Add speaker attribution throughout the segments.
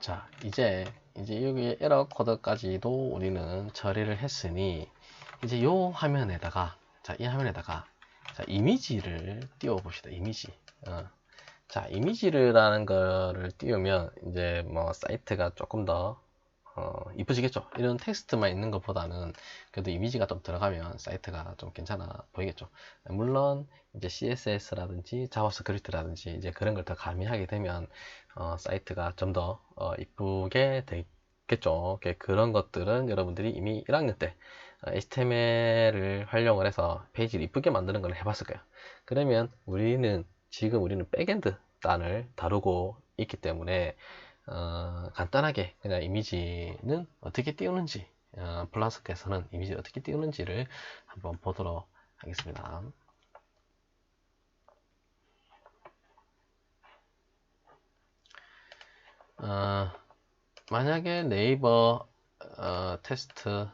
Speaker 1: 자, 이제 여기 에러 코드까지도 우리는 처리를 했으니, 이제 요 화면에다가, 자, 이 화면에다가, 자, 이미지를 띄워 봅시다. 이미지. 자, 이미지라는 거를 띄우면, 이제 뭐, 사이트가 조금 더, 이쁘시겠죠? 이런 텍스트만 있는 것보다는, 그래도 이미지가 좀 들어가면 사이트가 좀 괜찮아 보이겠죠? 물론, 이제 CSS라든지 자바스크립트라든지 이제 그런 걸 더 가미하게 되면, 사이트가 좀 더, 이쁘게 되겠죠? 그런 것들은 여러분들이 이미 1학년 때, HTML을 활용을 해서 페이지를 이쁘게 만드는 걸 해봤을 거예요. 그러면 지금 우리는 백엔드 단을 다루고 있기 때문에 간단하게 그냥 이미지는 어떻게 띄우는지, 플라스크에서는 이미지를 어떻게 띄우는지를 한번 보도록 하겠습니다. 만약에 네이버 테스트,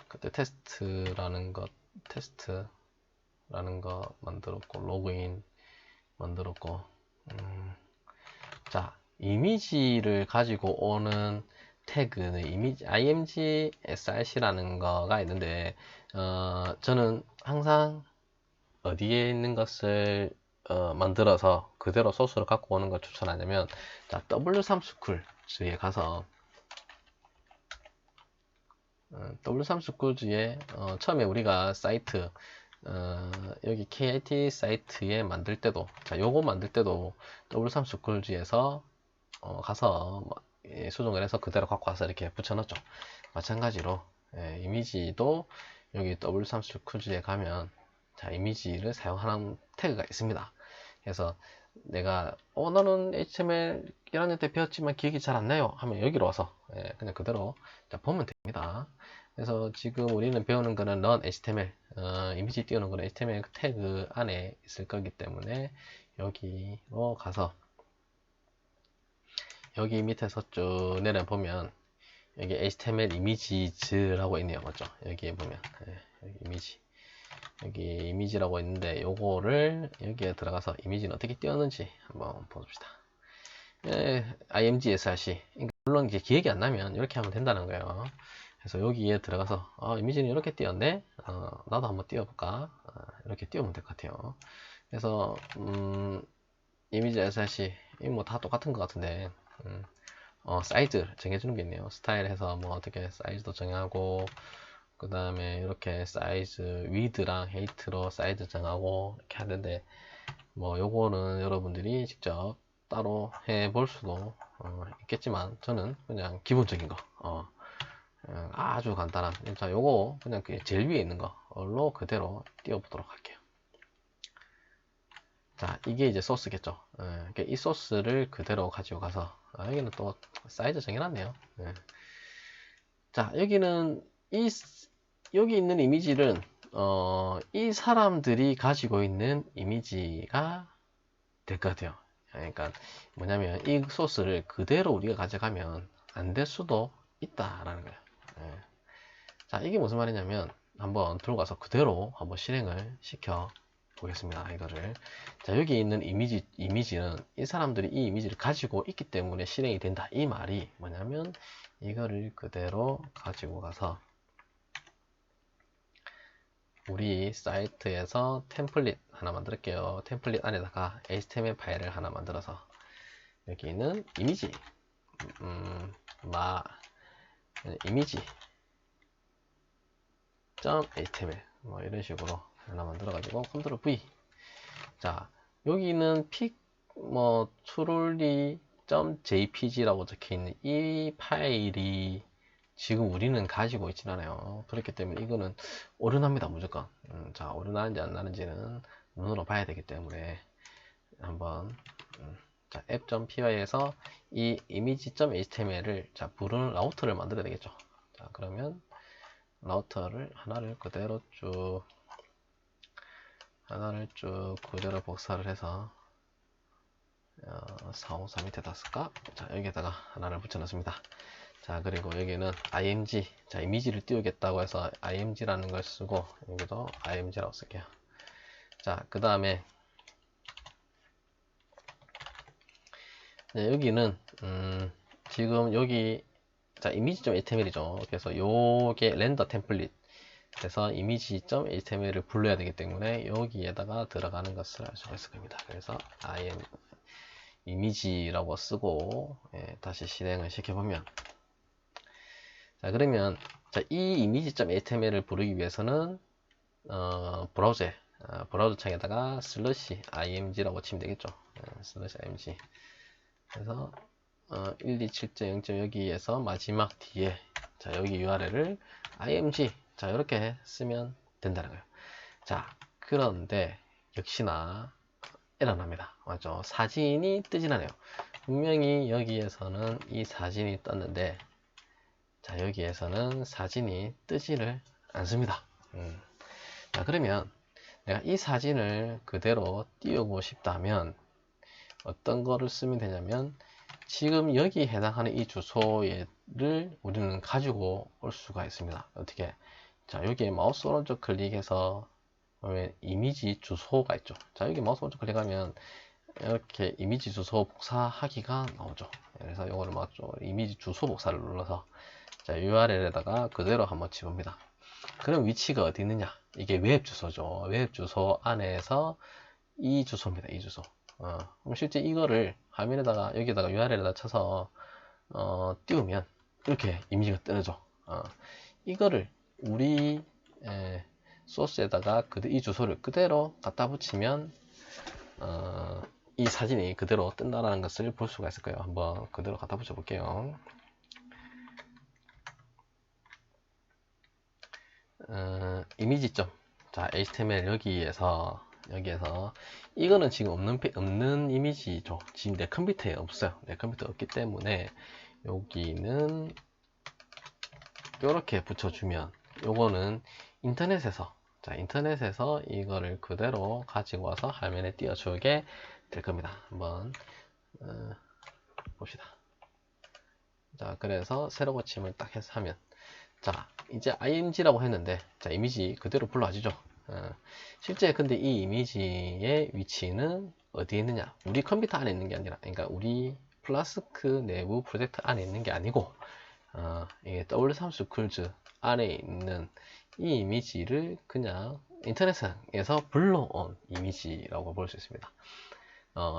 Speaker 1: 그때 테스트라는 거 만들었고, 로그인 만들었고, 자, 이미지를 가지고 오는 태그는 이미지 img src라는 거가 있는데, 저는 항상 어디에 있는 것을 만들어서 그대로 소스를 갖고 오는 걸 추천하냐면, 자, w3schools 가서 w3schools 처음에 우리가 사이트 여기 KIT 사이트에 만들 때도, 자, 요거 만들 때도 w3schools 가서 수정을 해서 그대로 갖고 와서 이렇게 붙여넣죠. 마찬가지로 이미지도 여기 w3schools 가면, 자, 이미지를 사용하는 태그가 있습니다. 그래서 내가 나는 HTML 1학년 때 배웠지만 기억이 잘 안 나요 하면 여기로 와서 그냥 그대로 보면 됩니다. 그래서 지금 우리는 배우는 거는 run HTML, 이미지 띄우는 거는 HTML 태그 안에 있을 거기 때문에 여기로 가서 여기 밑에서 쭉 내려보면 여기 HTML 이미지즈라고 있네요. 맞죠? 여기에 보면 여기 여기 이미지라고 있는데, 요거를 여기에 들어가서 이미지는 어떻게 띄웠는지 한번 봅시다. img src, 물론 이제 기억이 안 나면 이렇게 하면 된다는 거예요. 그래서 여기에 들어가서 이미지는 이렇게 띄웠네, 나도 한번 띄워볼까. 이렇게 띄우면 될 것 같아요. 그래서 이미지 src 뭐 다 똑같은 것 같은데, 사이즈 정해주는 게 있네요. 스타일 해서 뭐 어떻게 사이즈도 정하고, 그 다음에 이렇게 사이즈 위드랑 헤이트로 사이즈 정하고 이렇게 하는데, 뭐 요거는 여러분들이 직접 따로 해볼 수도 있겠지만, 저는 그냥 기본적인 거 아주 간단한, 자, 요거 그냥 제일 위에 있는 걸로 그대로 띄워보도록 할게요. 자, 이게 이제 소스겠죠. 이 소스를 그대로 가지고 가서, 여기는 또 사이즈 정해놨네요. 자, 여기는 여기 있는 이미지는 이 사람들이 가지고 있는 이미지가 될 것 같아요. 그러니까 뭐냐면 이 소스를 그대로 우리가 가져가면 안 될 수도 있다라는 거예요. 자, 이게 무슨 말이냐면 한번 들고 가서 그대로 한번 실행을 시켜 보겠습니다. 이거를, 자, 여기 있는 이미지는 이 사람들이 이 이미지를 가지고 있기 때문에 실행이 된다. 이 말이 뭐냐면 이거를 그대로 가지고 가서 우리 사이트에서 템플릿 하나 만들게요. 템플릿 안에다가 HTML 파일을 하나 만들어서 여기 있는 이미지, 이미지 .html 뭐 이런 식으로 하나 만들어 가지고 컨트롤 V. 자, 여기는 truly.jpg라고 적혀 있는 이 파일이 지금 우리는 가지고 있진 않아요. 그렇기 때문에 이거는 오류납니다, 무조건. 자, 오류나는지 안 나는지는 눈으로 봐야 되기 때문에 한번 자, app.py에서 이 image.html을 자, 부르는 라우터를 만들어야 되겠죠. 자, 그러면 라우터를 하나를 그대로 쭉 그대로 복사를 해서 453 밑에다 쓸까? 자, 여기에다가 하나를 붙여놨습니다. 자, 그리고 여기는 img, 자, 이미지를 띄우겠다고 해서 img라는 걸 쓰고 여기도 img라고 쓸게요. 자, 그 다음에 네, 여기는 지금 여기 자 이미지.html이죠. 그래서 요게 렌더 템플릿 그래서 이미지.html을 불러야 되기 때문에 여기에다가 들어가는 것을 알 수가 있을 겁니다. 그래서 im 이미지라고 쓰고 다시 실행을 시켜보면 자 그러면 자, 이 이미지.html을 부르기 위해서는 브라우저 창에다가 img라고 치면 되겠죠. img 그래서 127.0. 여기에서 마지막 뒤에 자 여기 URL을 img 자 이렇게 쓰면 된다는 거예요. 자 그런데 역시나 에러 납니다. 맞죠? 사진이 뜨진 않아요. 분명히 여기에서는 이 사진이 떴는데 자 여기에서는 사진이 뜨지를 않습니다. 자 그러면 내가 이 사진을 그대로 띄우고 싶다면 어떤 거를 쓰면 되냐면 지금 여기 해당하는 이 주소를 우리는 가지고 올 수가 있습니다. 어떻게? 자 여기에 마우스 오른쪽 클릭해서 이미지 주소가 있죠. 자 여기 마우스 오른쪽 클릭하면 이렇게 이미지 주소 복사하기가 나오죠. 그래서 이거를 이미지 주소 복사를 눌러서 자 URL에다가 그대로 한번 집어봅니다. 그럼 위치가 어디 있느냐? 이게 웹 주소죠. 웹 주소 안에서 이 주소입니다. 이 주소. 그럼 실제 이거를 화면에다가 여기다가 URL에다 쳐서 띄우면 이렇게 이미지가 뜨죠. 이거를 우리 소스에다가 이 주소를 그대로 갖다 붙이면 이 사진이 그대로 뜬다라는 것을 볼 수가 있을 거예요. 한번 그대로 갖다 붙여 볼게요. 이미지.점 자 HTML 여기에서 이거는 지금 없는 이미지죠. 지금 내 컴퓨터에 없어요. 내 컴퓨터에 없기 때문에 여기는 이렇게 붙여주면 요거는 인터넷에서 이거를 그대로 가지고 와서 화면에 띄워주게 될 겁니다. 한번 봅시다. 자 그래서 새로 고침을 딱 해서 하면 자 이제 img라고 했는데 자 이미지 그대로 불러지죠. 실제 근데 이 이미지의 위치는 어디에 있느냐, 우리 컴퓨터 안에 있는 게 아니라, 그러니까 우리 플라스크 내부 프로젝트 안에 있는 게 아니고 이게 W3스쿨즈 안에 있는 이 이미지를 그냥 인터넷상에서 불러온 이미지라고 볼 수 있습니다.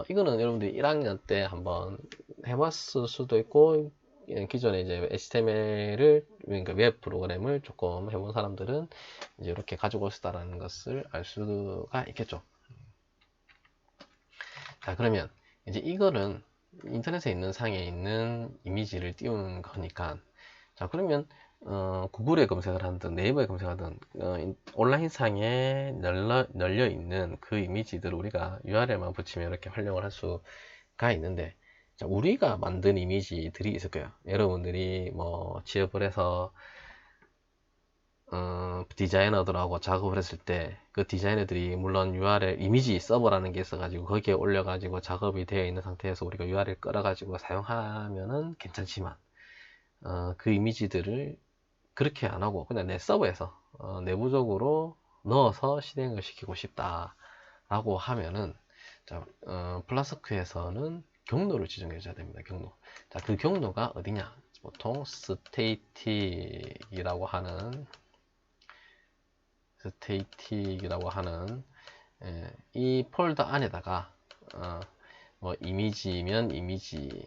Speaker 1: 이거는 여러분들이 1학년 때 한번 해봤을 수도 있고 기존에 이제 HTML을 그러니까 웹 프로그램을 조금 해본 사람들은 이제 이렇게 가지고 있다라는 것을 알 수가 있겠죠. 자 그러면 이제 이거는 인터넷에 있는 상에 있는 이미지를 띄우는 거니까 자 그러면 구글에 검색을 하든 네이버에 검색하든 온라인 상에 널려 있는 그 이미지들을 우리가 URL만 붙이면 이렇게 활용을 할 수가 있는데 자, 우리가 만든 이미지들이 있을 거예요. 여러분들이 뭐 취업을 해서 디자이너들하고 작업을 했을 때 그 디자이너들이 물론 URL 이미지 서버라는 게 있어가지고 거기에 올려가지고 작업이 되어 있는 상태에서 우리가 URL 끌어가지고 사용하면은 괜찮지만 그 이미지들을 그렇게 안 하고 그냥 내 서버에서 내부적으로 넣어서 실행을 시키고 싶다라고 하면은 자, 플라스크에서는 경로를 지정해 줘야 됩니다. 경로. 자, 그 경로가 어디냐? 보통 스테이틱이라고 하는 이 폴더 안에다가 뭐 이미지면 이미지,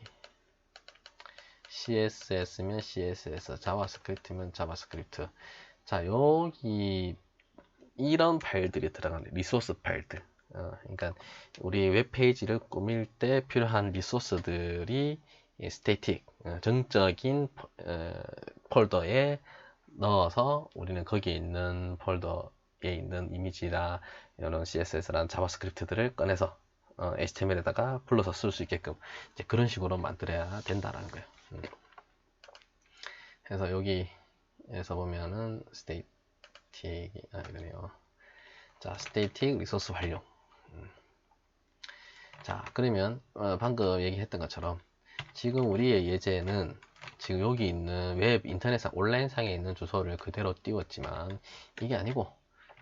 Speaker 1: CSS면 CSS, 자바스크립트면 자바스크립트. 자, 여기 이런 파일들이 들어가는 리소스 파일들. 그러니까 우리 웹페이지를 꾸밀 때 필요한 리소스들이 스태틱, 정적인 폴더에 넣어서 우리는 거기에 있는 폴더에 있는 이미지나 이런 CSS라는 자바스크립트들을 꺼내서 HTML에다가 불러서 쓸 수 있게끔 이제 그런 식으로 만들어야 된다라는 거예요. 그래서 여기에서 보면은 스테이틱이 이러네요. 자, 스테이틱 리소스 활용. 자, 그러면 방금 얘기했던 것처럼 지금 우리의 예제는 지금 여기 있는 웹 인터넷상 온라인상에 있는 주소를 그대로 띄웠지만 이게 아니고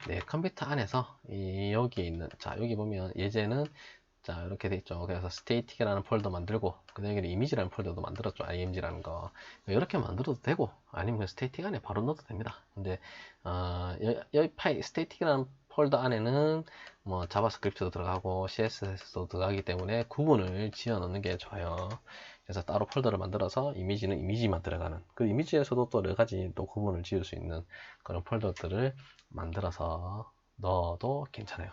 Speaker 1: 내 컴퓨터 안에서 여기 있는 자 여기 보면 예제는 자, 이렇게 돼 있죠. 그래서 static이라는 폴더 만들고, 그 다음에 이미지라는 폴더도 만들었죠. img라는 거. 이렇게 만들어도 되고, 아니면 static 안에 바로 넣어도 됩니다. 근데, 여기 파일, static이라는 폴더 안에는 뭐 자바스크립트도 들어가고, CSS도 들어가기 때문에 구분을 지어 넣는 게 좋아요. 그래서 따로 폴더를 만들어서 이미지는 이미지만 들어가는, 그 이미지에서도 또 여러 가지 또 구분을 지을 수 있는 그런 폴더들을 만들어서 넣어도 괜찮아요.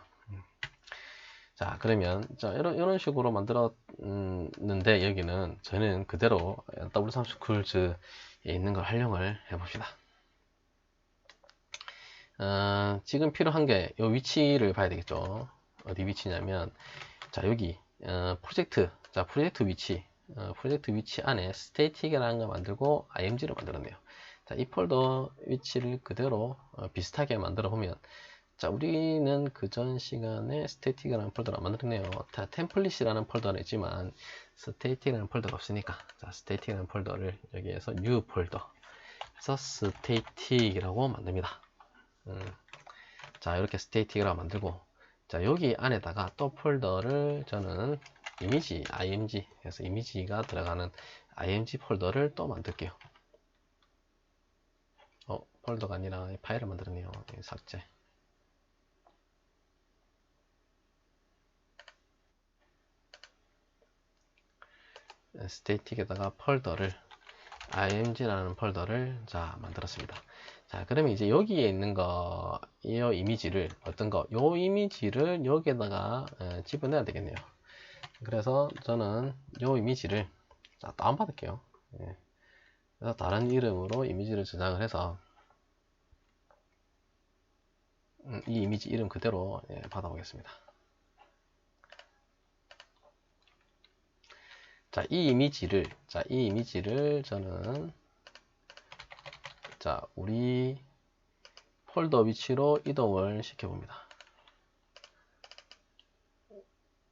Speaker 1: 자, 그러면 자 이런 식으로 만들었는데 여기는 저는 그대로 W3Schools 에 있는 걸 활용을 해봅시다. 지금 필요한 게 이 위치를 봐야 되겠죠. 어디 위치냐면 자 여기 프로젝트 위치 프로젝트 위치 안에 static이라는 걸 만들고 img를 만들었네요. 자, 이 폴더 위치를 그대로 비슷하게 만들어 보면 자, 우리는 그 전 시간에 static이라는 폴더를 만들었네요. 자, 템플릿이라는 폴더는 있지만 static이라는 폴더가 없으니까 자, static이라는 폴더를 여기에서 new 폴더 해서 static이라고 만듭니다. 자, 이렇게 static이라고 만들고 자, 여기 안에다가 또 폴더를 저는 이미지 img 그래서 이미지가 들어가는 img 폴더를 또 만들게요. 폴더가 아니라 파일을 만들었네요. 삭제. static에다가 폴더를 img라는 폴더를 자 만들었습니다. 자, 그러면 이제 여기에 있는 거, 이 이미지를 어떤 거, 요 이미지를 여기에다가 집어넣어야 되겠네요. 그래서 저는 요 이미지를 자 다운받을게요. 예. 그래서 다른 이름으로 이미지를 저장을 해서 이 이미지 이름 그대로 받아보겠습니다. 자, 이 이미지를 저는 자, 우리 폴더 위치로 이동을 시켜봅니다.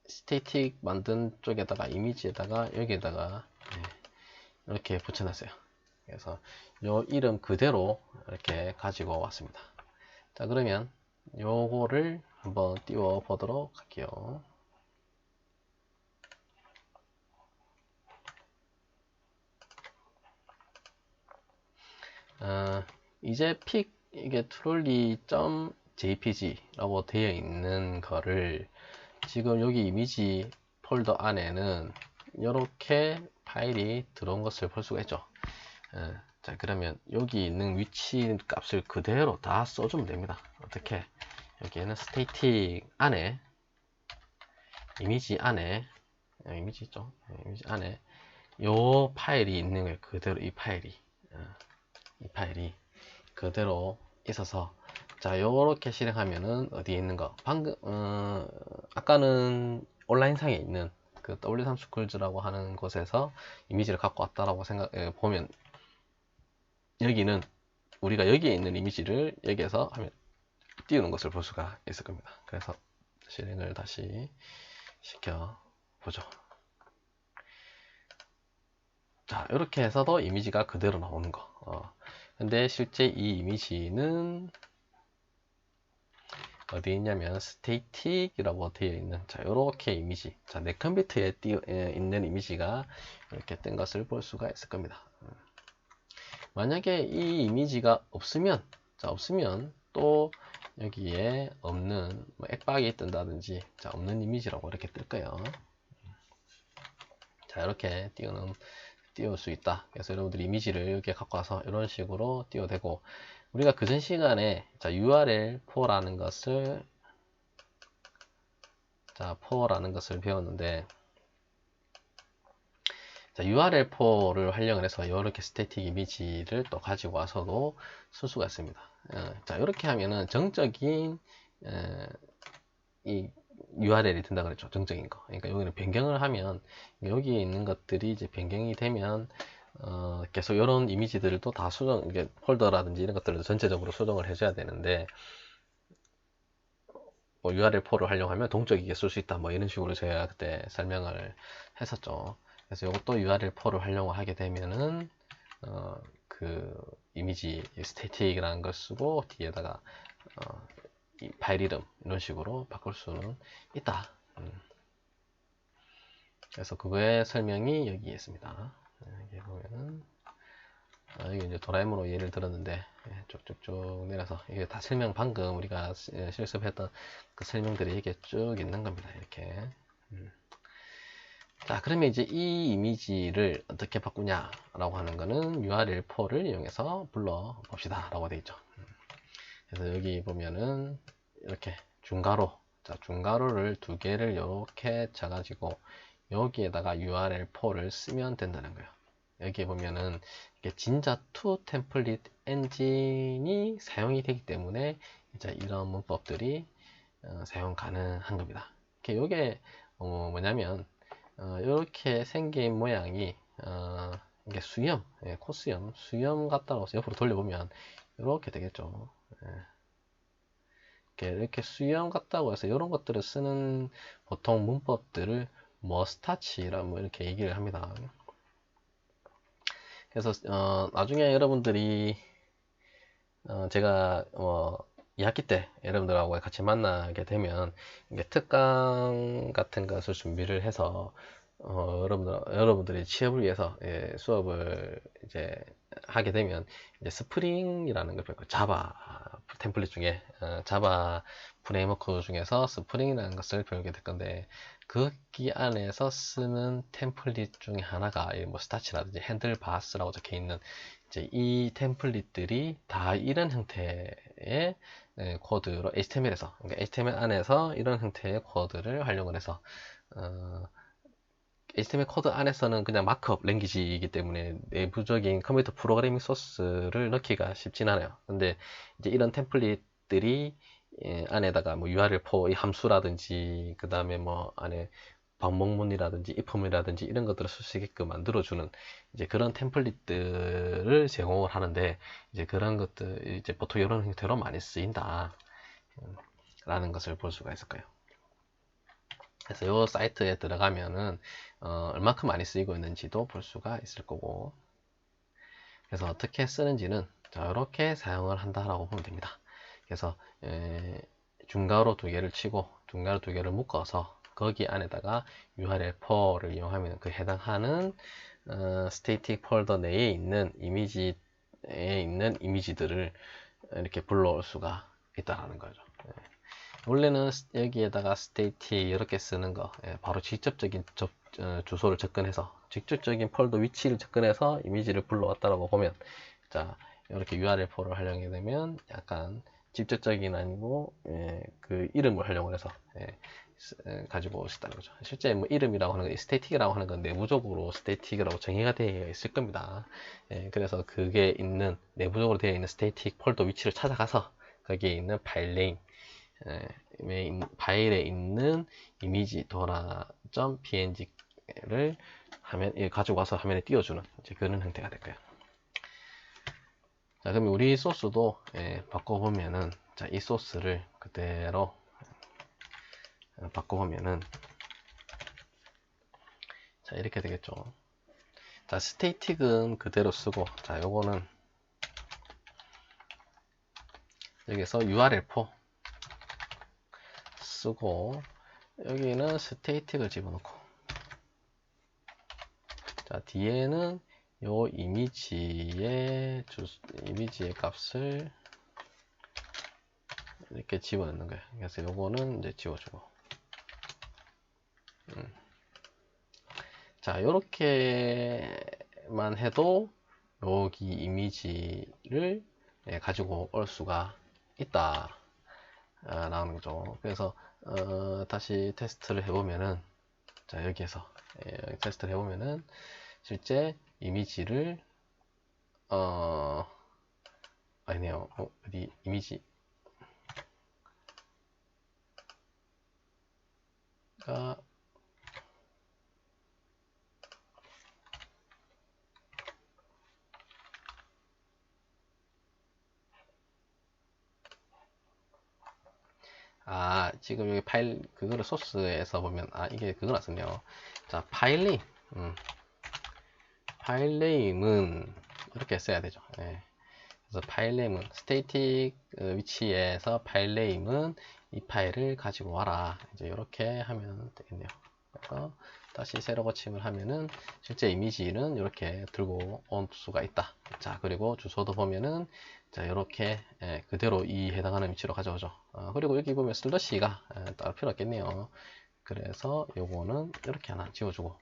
Speaker 1: 스태틱 만든 쪽에다가 이미지에다가 여기에다가 이렇게 붙여놨어요. 그래서 요 이름 그대로 이렇게 가지고 왔습니다. 자, 그러면 요거를 한번 띄워 보도록 할게요. 이제 픽 이게 trolley.jpg라고 되어 있는 거를 지금 여기 이미지 폴더 안에는 이렇게 파일이 들어온 것을 볼 수가 있죠. 자, 그러면 여기 있는 위치 값을 그대로 다 써주면 됩니다. 어떻게? 여기에는 static 안에 이미지 안에 이미지 있죠? 이미지 안에 요 파일이 있는 거예요. 그대로 이 파일이 그대로 있어서 자 요렇게 실행하면은 어디에 있는 거 방금 아까는 온라인상에 있는 그 W3Schools 하는 곳에서 이미지를 갖고 왔다라고 생각해 보면 여기는 우리가 여기에 있는 이미지를 여기에서 하면 띄우는 것을 볼 수가 있을 겁니다. 그래서 실행을 다시 시켜 보죠. 자, 이렇게 해서도 이미지가 그대로 나오는 거. 근데 실제 이 이미지는 어디 있냐면 static이라고 되어 있는 자, 요렇게 이미지. 자, 내 컴퓨터에 있는 이미지가 이렇게 뜬 것을 볼 수가 있을 겁니다. 만약에 이 이미지가 없으면 또 여기에 없는 뭐 액박이 뜬다든지 자, 없는 이미지라고 이렇게 뜰 거예요. 자, 이렇게 띄울 수 있다. 그래서 여러분들이 이미지를 이렇게 갖고 와서 이런 식으로 띄워대고 우리가 그전 시간에 자, URL4라는 것을 배웠는데 자, URL4를 활용을 해서 이렇게 스태틱 이미지를 또 가지고 와서도 쓸 수가 있습니다. 자, 이렇게 하면은 정적인 이 URL이 된다 그랬죠. 정적인 거. 그러니까 여기는 변경을 하면 여기에 있는 것들이 이제 변경이 되면 계속 이런 이미지들을 또 다 이게 폴더라든지 이런 것들을 전체적으로 수정을 해줘야 되는데 뭐 URL4를 활용하면 동적이게 쓸 수 있다. 뭐 이런 식으로 제가 그때 설명을 했었죠. 그래서 이것도 URL4를 활용하게 되면은 그 이미지 스태틱이라는 걸 쓰고 뒤에다가 이 파일 이름 이런 식으로 바꿀 수는 있다. 그래서 그거의 설명이 여기 있습니다. 여기 보면은 여기 이제 도라에몽으로 예를 들었는데 쭉쭉쭉 내려서 이게 다 설명 방금 우리가 실습했던 그 설명들이 이게 쭉 있는 겁니다. 이렇게. 자, 그러면 이제 이 이미지를 어떻게 바꾸냐라고 하는 거는 URL4를 이용해서 불러 봅시다 라고 되어 있죠. 그래서 여기 보면은 이렇게 중괄호, 자, 중괄호를 두 개를 이렇게 쳐가지고 여기에다가 URL4를 쓰면 된다는 거예요. 여기 보면은 이게 진자2 템플릿 엔진이 사용이 되기 때문에 이제 이런 문법들이 사용 가능한 겁니다. 이게 뭐냐면 이렇게 생긴 모양이 이게 수염, 코수염, 수염 같다고 해서 옆으로 돌려보면 이렇게 되겠죠. 이렇게 수염 같다고 해서 이런 것들을 쓰는 보통 문법들을 머스타치라 뭐 이렇게 얘기를 합니다. 그래서 나중에 여러분들이 제가 2학기 때 여러분들하고 같이 만나게 되면 이게 특강 같은 것을 준비를 해서 여러분들이 취업을 위해서 수업을 이제 하게 되면 이제 스프링이라는 걸 배우고 자바 템플릿 중에 자바 프레임워크 중에서 스프링이라는 것을 배우게 될 건데 거기 안에서 쓰는 템플릿 중에 하나가 뭐 스타치라든지 핸들바스라고 적혀 있는 이제 이 템플릿들이 다 이런 형태의 코드로 HTML에서 그러니까 HTML 안에서 이런 형태의 코드를 활용을 해서 HTML 코드 안에서는 그냥 마크업 랭귀지이기 때문에 내부적인 컴퓨터 프로그래밍 소스를 넣기가 쉽진 않아요. 근데 이제 이런 템플릿들이 안에다가 뭐 URL4 이 함수라든지 그 다음에 뭐 안에 방법문이라든지 if문이라든지 이런 것들을 쓸 수 있게끔 만들어주는 이제 그런 템플릿들을 제공을 하는데 이제 그런 것들 이제 보통 이런 형태로 많이 쓰인다 라는 것을 볼 수가 있을 거예요. 그래서 이 사이트에 들어가면은 얼마큼 많이 쓰이고 있는지도 볼 수가 있을 거고 그래서 어떻게 쓰는지는 자, 이렇게 사용을 한다라고 보면 됩니다. 그래서 중괄호 두 개를 치고 중괄호 두 개를 묶어서 거기 안에다가 URL4를 이용하면 그 해당하는 스태틱 폴더 내에 있는 이미지에 있는 이미지들을 이렇게 불러올 수가 있다라는 거죠. 원래는 여기에다가 스테이틱 이렇게 쓰는 거 바로 직접적인 주소를 접근해서 직접적인 폴더 위치를 접근해서 이미지를 불러왔다라고 보면 자 이렇게 URL4를 활용하게 되면 약간 직접적인 아니고 그 이름을 활용을 해서 가지고 오셨다는 거죠. 실제 뭐 이름이라고 하는 거, 스태틱이라고 하는 건 내부적으로 스태틱이라고 정의가 되어 있을 겁니다. 그래서 그게 있는 내부적으로 되어 있는 스태틱 폴더 위치를 찾아가서 거기에 있는 파일 네임 파일에 있는 이미지 dora.png를 가지고 와서 화면에 띄워주는 이제 그런 형태가 될 거예요. 자, 그럼 우리 소스도 바꿔보면은 자, 이 소스를 그대로 바꿔보면은 자, 이렇게 되겠죠. 자, 스테이틱은 그대로 쓰고 자, 요거는 여기서 URL4 쓰고 여기는 스테이틱을 집어넣고 자, 뒤에는 요 이미지의 값을 이렇게 집어넣는 거예요. 그래서 요거는 이제 지워주고 자, 요렇게만 해도 여기 이미지를 가지고 올 수가 있다 라는 거죠. 그래서 다시 테스트를 해보면은 자, 여기에서 테스트를 해보면은 실제 이미지를 아니네요. 어디 이미지가 지금 여기 파일 그거를 소스에서 보면 이게 그거 났었네요. 자, 파일 네임 파일 네임은 이렇게 써야 되죠. 그래서 파일 네임은 스태틱 위치에서 파일 네임은 이 파일을 가지고 와라. 이제 이렇게 하면 되겠네요. 그래서 다시 세로 거침을 하면은 실제 이미지는 이렇게 들고 올 수가 있다. 자, 그리고 주소도 보면은 자, 이렇게 그대로 이 해당하는 위치로 가져오죠. 그리고 여기 보면 슬러시가 따로 필요 없겠네요. 그래서 요거는 이렇게 하나 지워주고,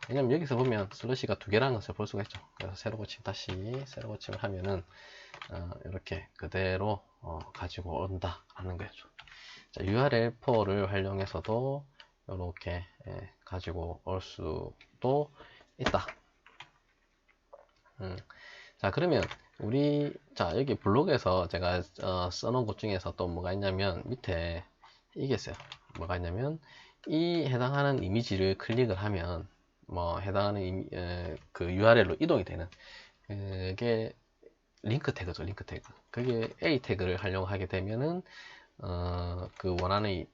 Speaker 1: 왜냐면 여기서 보면 슬러시가 두 개라는 것을 볼 수가 있죠. 그래서 세로 고침, 다시 세로 고침을 하면은 이렇게 그대로 가지고 온다 라는 거죠. 자, URL4를 활용해서도 이렇게 가지고 올 수도 있다. 자, 그러면 자, 여기 블로그에서 제가 써놓은 것 중에서 또 뭐가 있냐면 밑에 이게 있어요. 뭐가 있냐면 이 해당하는 이미지를 클릭을 하면 뭐 해당하는 그 URL로 이동이 되는 그게 링크 태그죠. 링크 태그. 그게 A 태그를 활용하게 되면은 그 원하는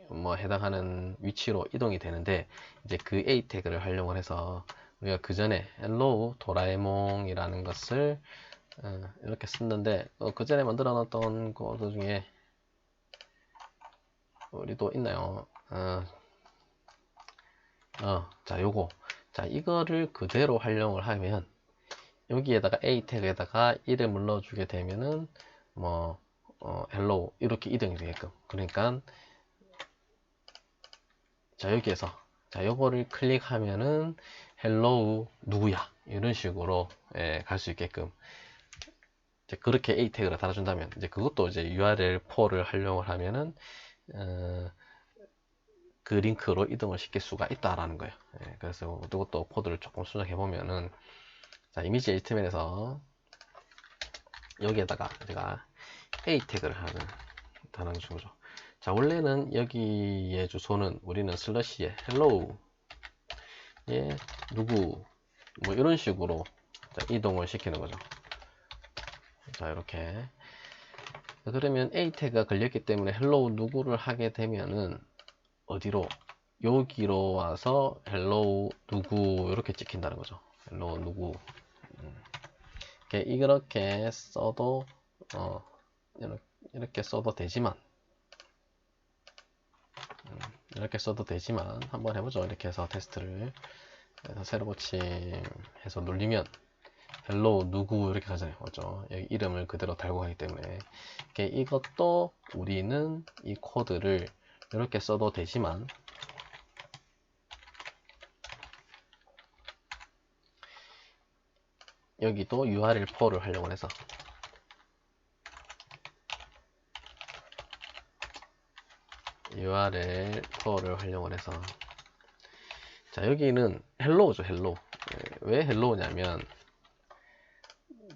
Speaker 1: 뭐 해당하는 위치로 이동이 되는데, 이제 그 A 태그를 활용을 해서 우리가 그 전에 hello 도라에몽이라는 것을 이렇게 썼는데, 그 전에 만들어 놨던 코드 중에 우리도 있나요? 자, 요거. 자, 이거를 그대로 활용을 하면 여기에다가 A 태그에다가 이름을 넣어주게 되면은 뭐 hello 이렇게 이동이 되게끔. 그러니까 자, 여기에서 자, 요거를 클릭하면은 hello 누구야 이런 식으로 갈 수 있게끔 이제 그렇게 A 태그를 달아준다면, 이제 그것도 이제 URL4를 활용을 하면은 그 링크로 이동을 시킬 수가 있다라는 거예요. 그래서 이것도 코드를 조금 수정해 보면은, 자, 이미지 HTML에서 여기에다가 제가 A 태그를 하는 주소죠. 자, 원래는 여기의 주소는 우리는 슬러시에 hello 예 누구 뭐 이런 식으로 이동을 시키는 거죠. 자, 이렇게. 그러면 A 태그가 걸렸기 때문에 hello 누구를 하게 되면은 어디로, 여기로 와서 hello 누구 이렇게 찍힌다는 거죠. hello 누구. 이렇게 써도 이렇게 써도 되지만 한번 해보죠. 이렇게 해서 테스트를 해서 세로 고침해서 눌리면 hello 누구 이렇게 가잖아요. 맞죠? 여기 이름을 그대로 달고 가기 때문에 이것도 우리는 이 코드를 이렇게 써도 되지만 여기도 URL4를 활용을 해서 자, 여기는 헬로우죠. 헬로우. 왜 헬로우냐면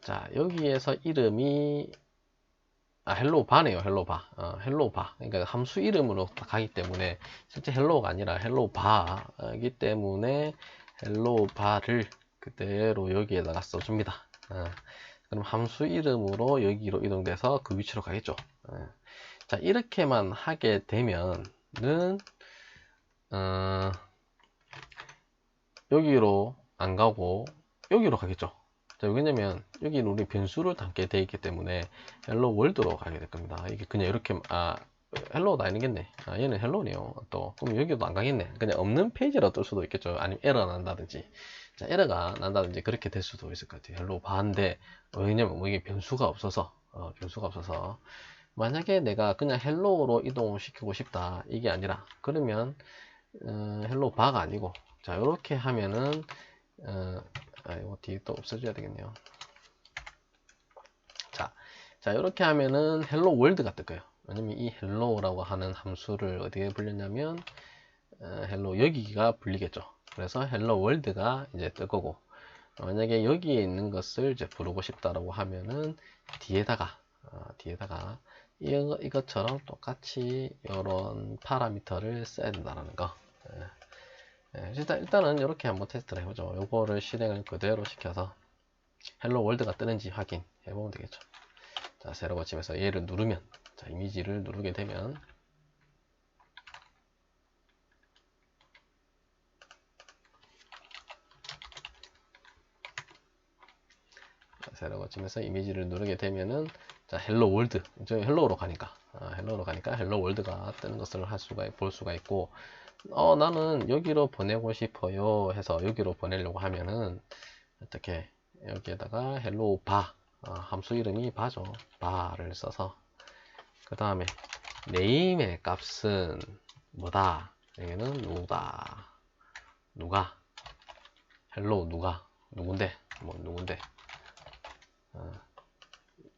Speaker 1: 자, 여기에서 이름이 헬로우 바네요. 헬로우 바. 헬로우 바. 그러니까 함수 이름으로 가기 때문에 실제 헬로우가 아니라 헬로우 바이기 때문에 헬로우 바를 그대로 여기에다가 써줍니다. 그럼 함수 이름으로 여기로 이동돼서 그 위치로 가겠죠. 자, 이렇게만 하게 되면은 여기로 안 가고 여기로 가겠죠. 자, 왜냐면 여기는 우리 변수를 담게 되어 있기 때문에 헬로 월드로 가게 될 겁니다. 이게 그냥 이렇게 헬로우도 아니겠네. 얘는 헬로우네요. 또 그럼 여기도 안 가겠네. 그냥 없는 페이지로 뜰 수도 있겠죠. 아니면 에러가 난다든지, 자, 에러가 난다든지 그렇게 될 수도 있을 것 같아요. 헬로우 바인데 왜냐면 뭐 이게 변수가 없어서 만약에 내가 그냥 헬로우로 이동을 시키고 싶다 이게 아니라, 그러면 헬로우 바가 아니고, 자, 이렇게 하면은 이거 뒤에 또 없애줘야 되겠네요. 자, 이렇게 하면은 헬로 월드가 뜰 거예요. 왜냐면 이 헬로우라고 하는 함수를 어디에 불렸냐면 헬로 여기가 불리겠죠. 그래서 헬로 월드가 이제 뜰 거고, 만약에 여기에 있는 것을 이제 부르고 싶다라고 하면은 뒤에다가 이것처럼 똑같이 이런 파라미터를 써야 된다는 거. 일단은 이렇게 한번 테스트를 해보죠. 요거를 실행을 그대로 시켜서 헬로 월드가 뜨는지 확인해 보면 되겠죠. 자, 세로 고침해서 얘를 누르면, 자, 이미지를 누르게 되면 세로 고침해서 이미지를 누르게 되면은 자, 헬로 월드, 저 헬로우로 가니까 헬로 월드가 뜨는 것을 볼 수가 있고, 나는 여기로 보내고 싶어요 해서 여기로 보내려고 하면은 어떻게 여기에다가 hello 바 함수 이름이 바죠. 바를 써서 그 다음에 네임의 값은 뭐다? 여기는 누구다? 누가? hello 누가? 누군데? 뭐 누군데?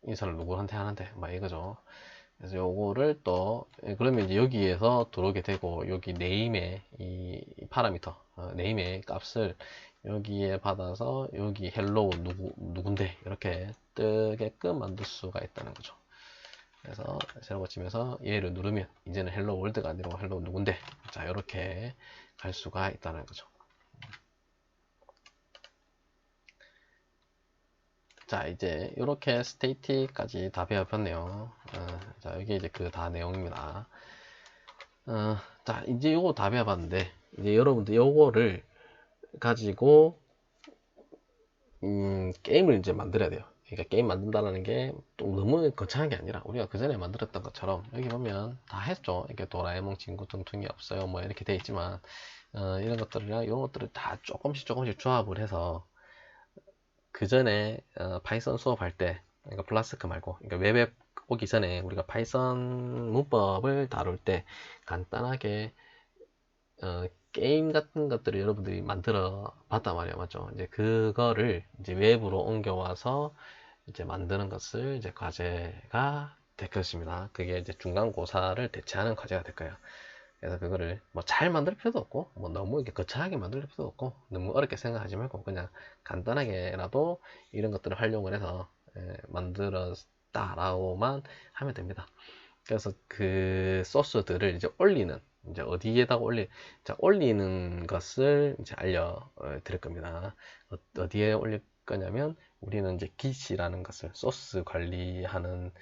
Speaker 1: 인사를 누구한테 하는데? 막 이거죠. 그래서 요거를 또 그러면 이제 여기에서 들어오게 되고 여기 네임의 이 파라미터 네임의 값을 여기에 받아서 여기 헬로우 누군데 이렇게 뜨게끔 만들 수가 있다는 거죠. 그래서 새로 고치면서 얘를 누르면 이제는 헬로 월드가 아니라 헬로 누군데 자 이렇게 갈 수가 있다는 거죠. 자 이제 이렇게 스테이트까지 다 배워봤네요. 자 이게 이제 그 다 내용입니다. 자 이제 요거 다 배워봤는데 이제 여러분들 요거를 가지고 게임을 이제 만들어야 돼요. 그러니까 게임 만든다는 게 또 너무 거창한 게 아니라 우리가 그 전에 만들었던 것처럼 여기 보면 다 했죠. 이렇게 도라에몽 친구 뚱뚱이 없어요. 뭐 이렇게 돼 있지만 이런 것들이랑 이런 것들을 다 조금씩 조합을 해서 그 전에 파이썬 수업할 때 그러니까 플라스크 말고 그러니까 웹 오기 전에 우리가 파이썬 문법을 다룰 때 간단하게 게임 같은 것들을 여러분들이 만들어 봤단 말이에요. 맞죠? 이제 그거를 이제 웹으로 옮겨와서 이제 만드는 것을 이제 과제가 될 것입니다. 그게 이제 중간고사를 대체하는 과제가 될 거예요. 그래서 그거를 뭐 잘 만들 필요도 없고, 뭐 너무 이렇게 거창하게 만들 필요도 없고, 너무 어렵게 생각하지 말고, 그냥 간단하게라도 이런 것들을 활용을 해서 만들었다라고만 하면 됩니다. 그래서 그 소스들을 이제 올리는, 이제 어디에다가 올리는 것을 이제 알려 드릴 겁니다. 어디에 올릴 거냐면, 우리는 이제 Git이라는 것을 소스 관리하는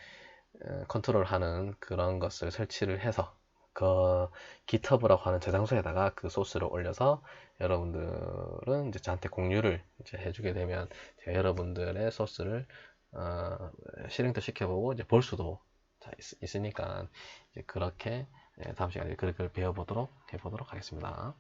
Speaker 1: 컨트롤하는 그런 것을 설치를 해서 그 GitHub라고 하는 저장소에다가 그 소스를 올려서 여러분들은 이제 저한테 공유를 이제 해주게 되면 제가 여러분들의 소스를 실행도 시켜보고 이제 볼 수도 있으니까 이제 그렇게 다음 시간에 그걸 배워보도록 해보도록 하겠습니다.